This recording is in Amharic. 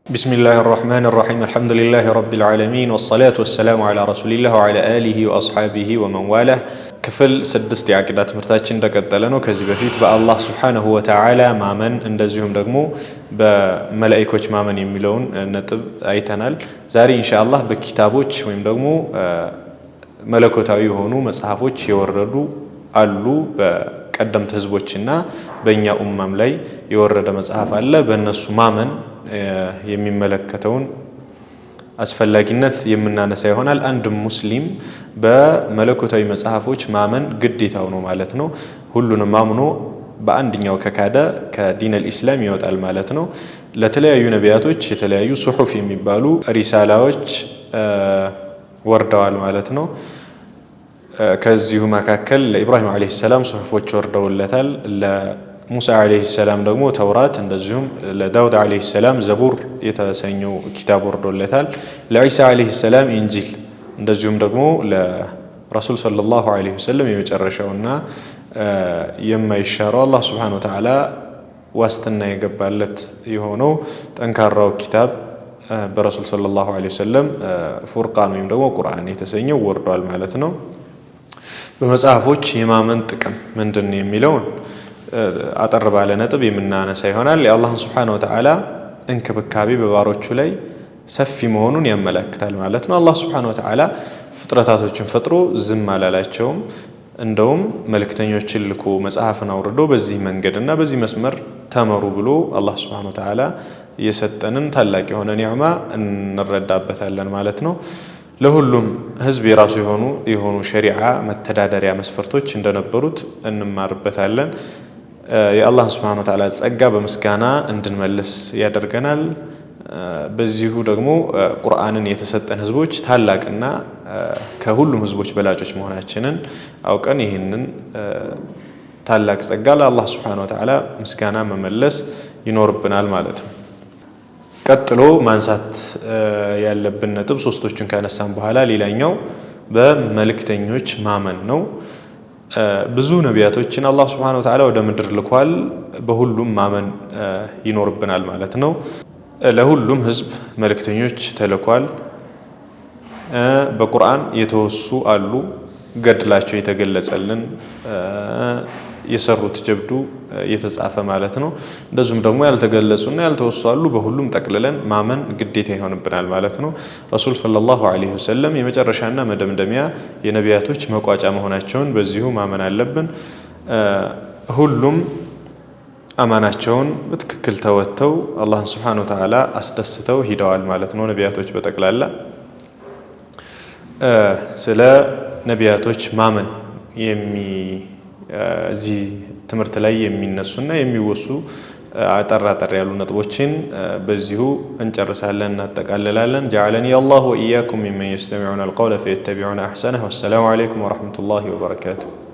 بسم الله الرحمن الرحيم الحمد لله رب العالمين والصلاة والسلام على رسول الله وعلى آله وأصحابه ومن والاه كفل سدست عقيدات مرتاچن እንደቀጠለነው ከዚህ በፊት በአላህ Subhanahu Wa Ta'ala ማመን እንደዚሁም ደግሞ በመላእክቶች ማመን የሚለውን ነጥብ አይተናል። ዛሬ ኢንሻአላህ በኪታቦች ወይም ደግሞ መለኮታዊ የሆኑ መጽሐፎች የወረዱ አሉ በቀደምት ህዝቦችና በእኛ ኡማም ላይ የወረደ መጽሐፍ አለ። በእነሱ ማመን የሚመለከተውን አስፈላጊነት የምናነሳ ይሆናል። አንድ ሙስሊም በመለኮታዊ መጽሐፎች ማመን ግዴታው ነው ማለት ነው። ሁሉንም አምኖ በአንድኛው ከካደ ከዲን አልኢስላም ይወጣል ማለት ነው። ለተለያዩ ነቢያቶች የተለያዩ ሱሑፍ የሚባሉ ሪሳላዎች ወርደዋል ማለት ነው። ከዚሁ መካከል ለኢብራሂም አለይሂ ሰላም ሱሑፎች ወርደውለታል። ለሙሳ አለይሂ ሰላም ደግሞ ተውራት፣ እንደዚሁም ለዳውድ አለይሂ ሰላም ዘቡር የተሰኘው ኪታብ ወርዶለታል። ለኢሳ አለይሂ ሰላም ኢንጂል፣ እንደዚሁም ደግሞ ለረሱል ሰለላሁ ዐለይሂ ወሰለም የመጨረሻውና የማይሻረው አላህ ሱብሓነሁ ወተዓላ ዋስትና የገባለት የሆነው ጠንካራው ኪታብ በረሱል ሰለላሁ ዐለይሂ ወሰለም ፉርቃን ወይም ደግሞ ቁርአን የተሰኘው ወርዷል ማለት ነው። በመጽሐፎች የማመን ጥቅም ምንድነው የሚለውን አጠር ባለ ነጥብ የምናነሳ ይሆናል። የአላህን ሱብሓነሁ ወተዓላ እንክብካቤ በባሮቹ ላይ ሰፊ መሆኑን ያመለክታል ማለት ነው። አላህ ሱብሓነሁ ወተዓላ ፍጥረታቶችን ፈጥሮ ዝም አላላቸውም። እንደውም መልእክተኞችን ልኮ መጽሐፍን አውርዶ በዚህ መንገድና በዚህ መስመር ተመሩ ብሎ አላህ ሱብሓነሁ ወተዓላ የሰጠንን ታላቅ የሆነ ኒዕማ እንረዳበታለን ማለት ነው። ለሁሉም ህዝብ የራሱ የሆኑ ሸሪዓ መተዳደሪያ መስፈርቶች እንደነበሩት እንማርበታለን። የአላህን ሱብሓነሁ ወተዓላ ጸጋ በምስጋና እንድንመልስ ያደርገናል። በዚሁ ደግሞ ቁርአንን የተሰጠን ህዝቦች ታላቅና ከሁሉም ህዝቦች በላጮች መሆናችንን አውቀን ይህንን ታላቅ ጸጋ ለአላህ ሱብሓነሁ ወተዓላ ምስጋና መመለስ ይኖርብናል ማለት ነው። ቀጥሎ ማንሳት ያለብን ነጥብ ሶስቶቹን ካነሳን በኋላ ሌላኛው በመልእክተኞች ማመን ነው። ብዙ ነቢያቶችን አላህ ሱብሓነሁ ወተዓላ ወደ ምድር ልኳል። በሁሉም ማመን ይኖርብናል ማለት ነው። ለሁሉም ህዝብ መልእክተኞች ተልኳል። በቁርአን የተወሱ አሉ፣ ገድላቸው የተገለጸልን የሰሩት ጀብዱ የተጻፈ ማለት ነው። እንደዚሁም ደግሞ ያልተገለጹና ያልተወሱ አሉ። በሁሉም ጠቅልለን ማመን ግዴታ ይሆንብናል ማለት ነው። ረሱል ሰለላሁ ዐለይሂ ወሰለም የመጨረሻና መደምደሚያ የነቢያቶች መቋጫ መሆናቸውን በዚሁ ማመን አለብን። ሁሉም አማናቸውን በትክክል ተወጥተው አላህን ሱብሓነሁ ወተዓላ አስደስተው ሂደዋል ማለት ነው። ነቢያቶች በጠቅላላ ስለ ነቢያቶች ማመን እዚህ ትምህርት ላይ የሚነሱና የሚወሱ አጠር ያሉ ነጥቦችን በዚሁ እንጨርሳለን፣ እናጠቃልላለን። ጀዐለኒ አላሁ ወኢያኩም ሚመን የስተሚዑነ አልቀውለ ፈየተቢዑነ አሕሰነሁ። ወሰላሙ ዐለይኩም ወረሕመቱላሂ ወበረካቱሁ።